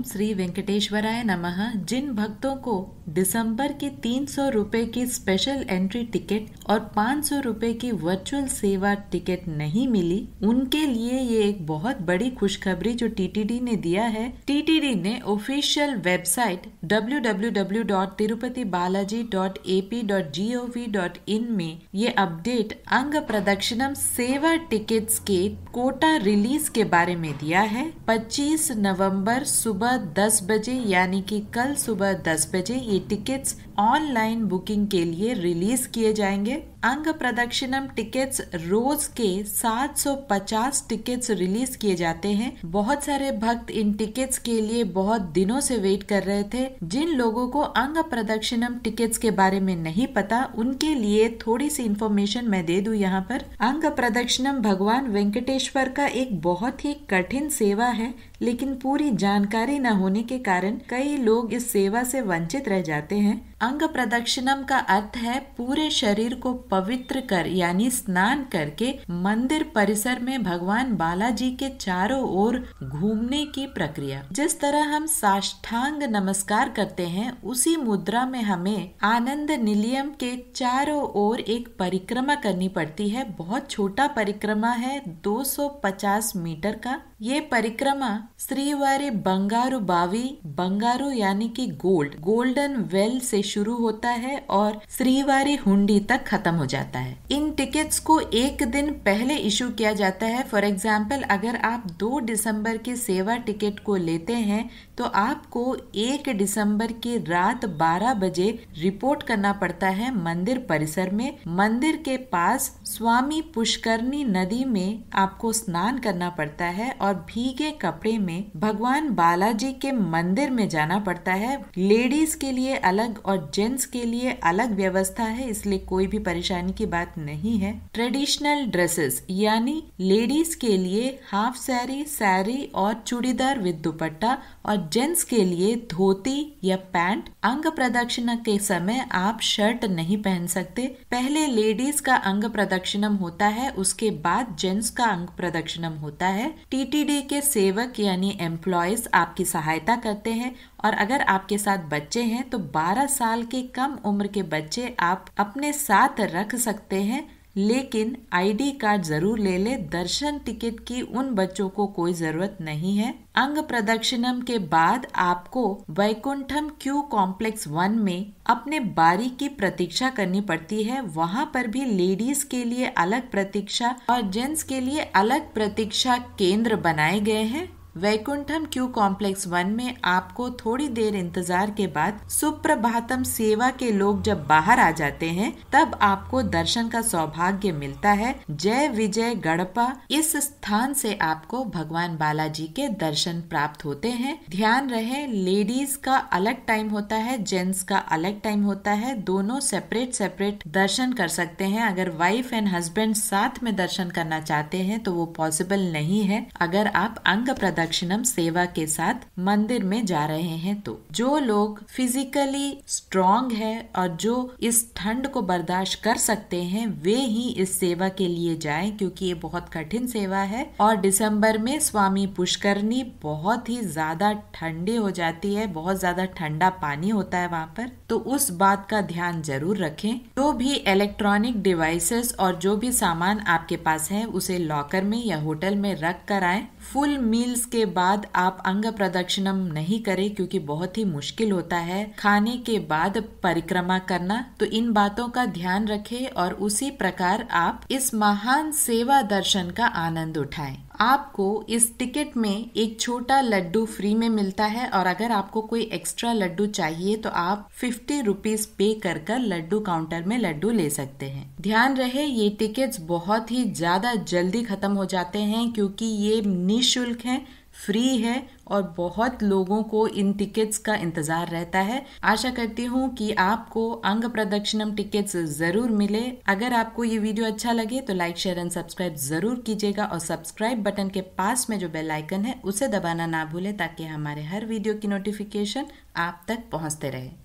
श्री वेंकटेश्वराय नमः। जिन भक्तों को दिसंबर की 300 रुपए की स्पेशल एंट्री टिकट और 500 रुपए की वर्चुअल सेवा टिकट नहीं मिली, उनके लिए ये एक बहुत बड़ी खुशखबरी जो टीटीडी ने दिया है। टीटीडी ने ऑफिशियल वेबसाइट www.tirupatibalaji.ap.gov.in में ये अपडेट अंग प्रदक्षिणम सेवा टिकट्स के कोटा रिलीज के बारे में दिया है। 25 नवंबर सुबह 10 बजे यानी कि कल सुबह 10 बजे ये टिकट्स ऑनलाइन बुकिंग के लिए रिलीज किए जाएंगे। अंग प्रदक्षिणम टिकट्स रोज के 750 टिकट्स रिलीज किए जाते हैं। बहुत सारे भक्त इन टिकट्स के लिए बहुत दिनों से वेट कर रहे थे। जिन लोगों को अंग प्रदक्षिणम टिकट्स के बारे में नहीं पता, उनके लिए थोड़ी सी इंफॉर्मेशन मैं दे दूं यहाँ पर। अंग प्रदक्षिणम भगवान वेंकटेश्वर का एक बहुत ही कठिन सेवा है, लेकिन पूरी जानकारी न होने के कारण कई लोग इस सेवा से वंचित रह जाते हैं। अंग प्रदक्षिणम का अर्थ है पूरे शरीर को पवित्र कर यानी स्नान करके मंदिर परिसर में भगवान बालाजी के चारों ओर घूमने की प्रक्रिया। जिस तरह हम साष्टांग नमस्कार करते हैं, उसी मुद्रा में हमें आनंद निलयम के चारों ओर एक परिक्रमा करनी पड़ती है। बहुत छोटा परिक्रमा है, 250 मीटर का। ये परिक्रमा श्रीवारी बंगारू बावी, बंगारू यानी कि गोल्डन वेल से शुरू होता है और श्रीवारी हुंडी तक खत्म हो जाता है। इन टिकट्स को एक दिन पहले इशू किया जाता है। फॉर एग्जाम्पल, अगर आप 2 दिसंबर की सेवा टिकट को लेते हैं तो आपको 1 दिसंबर की रात 12 बजे रिपोर्ट करना पड़ता है मंदिर परिसर में। मंदिर के पास स्वामी पुष्करनी नदी में आपको स्नान करना पड़ता है और भीगे कपड़े में भगवान बालाजी के मंदिर में जाना पड़ता है। लेडीज के लिए अलग और जेंट्स के लिए अलग व्यवस्था है, इसलिए कोई भी परेशानी की बात नहीं है। ट्रेडिशनल ड्रेसेस यानी लेडीज के लिए हाफ साड़ी और चूड़ीदार विद दुपट्टा और जेंट्स के लिए धोती या पैंट। अंग प्रदक्षिणा के समय आप शर्ट नहीं पहन सकते। पहले लेडीज का अंग प्रदक्षिणम होता है, उसके बाद जेंट्स का अंग प्रदक्षिणम होता है। टीटीडी के सेवक यानी एम्प्लॉयज आपकी सहायता करते हैं और अगर आपके साथ बच्चे हैं तो 12 साल के कम उम्र के बच्चे आप अपने साथ रख सकते हैं, लेकिन आईडी कार्ड जरूर ले ले। दर्शन टिकट की उन बच्चों को कोई जरूरत नहीं है। अंग प्रदक्षिणम के बाद आपको वैकुंठम क्यू कॉम्प्लेक्स 1 में अपने बारी की प्रतीक्षा करनी पड़ती है। वहाँ पर भी लेडीज के लिए अलग प्रतीक्षा और जेंट्स के लिए अलग प्रतीक्षा केंद्र बनाए गए हैं। वैकुंठम क्यू कॉम्प्लेक्स 1 में आपको थोड़ी देर इंतजार के बाद सुप्रभातम सेवा के लोग जब बाहर आ जाते हैं, तब आपको दर्शन का सौभाग्य मिलता है। जय विजय गड़पा, इस स्थान से आपको भगवान बालाजी के दर्शन प्राप्त होते हैं। ध्यान रहे, लेडीज का अलग टाइम होता है, जेंट्स का अलग टाइम होता है। दोनों सेपरेट दर्शन कर सकते हैं। अगर वाइफ एंड हस्बैंड साथ में दर्शन करना चाहते हैं तो वो पॉसिबल नहीं है अगर आप अंग प्रदक्षिणम सेवा के साथ मंदिर में जा रहे हैं। तो जो लोग फिजिकली स्ट्रॉन्ग है और जो इस ठंड को बर्दाश्त कर सकते हैं, वे ही इस सेवा के लिए जाएं, क्योंकि ये बहुत कठिन सेवा है। और दिसंबर में स्वामी पुष्करनी बहुत ही ज्यादा ठंडी हो जाती है, बहुत ज्यादा ठंडा पानी होता है वहाँ पर, तो उस बात का ध्यान जरूर रखें। जो भी इलेक्ट्रॉनिक डिवाइसेस और जो भी सामान आपके पास है उसे लॉकर में या होटल में रख कर आए। फुल मील्स के बाद आप अंग प्रदक्षिणम नहीं करें, क्योंकि बहुत ही मुश्किल होता है खाने के बाद परिक्रमा करना। तो इन बातों का ध्यान रखें और उसी प्रकार आप इस महान सेवा दर्शन का आनंद उठाएं। आपको इस टिकट में एक छोटा लड्डू फ्री में मिलता है और अगर आपको कोई एक्स्ट्रा लड्डू चाहिए तो आप 50 रुपीज पे कर लड्डू काउंटर में लड्डू ले सकते हैं। ध्यान रहे, ये टिकट्स बहुत ही ज्यादा जल्दी खत्म हो जाते हैं, क्योंकि ये निःशुल्क है, फ्री है और बहुत लोगों को इन टिकट्स का इंतजार रहता है। आशा करती हूँ कि आपको अंग प्रदक्षिणम टिकट्स जरूर मिले। अगर आपको ये वीडियो अच्छा लगे तो लाइक, शेयर एंड सब्सक्राइब जरूर कीजिएगा और सब्सक्राइब बटन के पास में जो बेल आइकन है उसे दबाना ना भूले, ताकि हमारे हर वीडियो की नोटिफिकेशन आप तक पहुँचते रहे।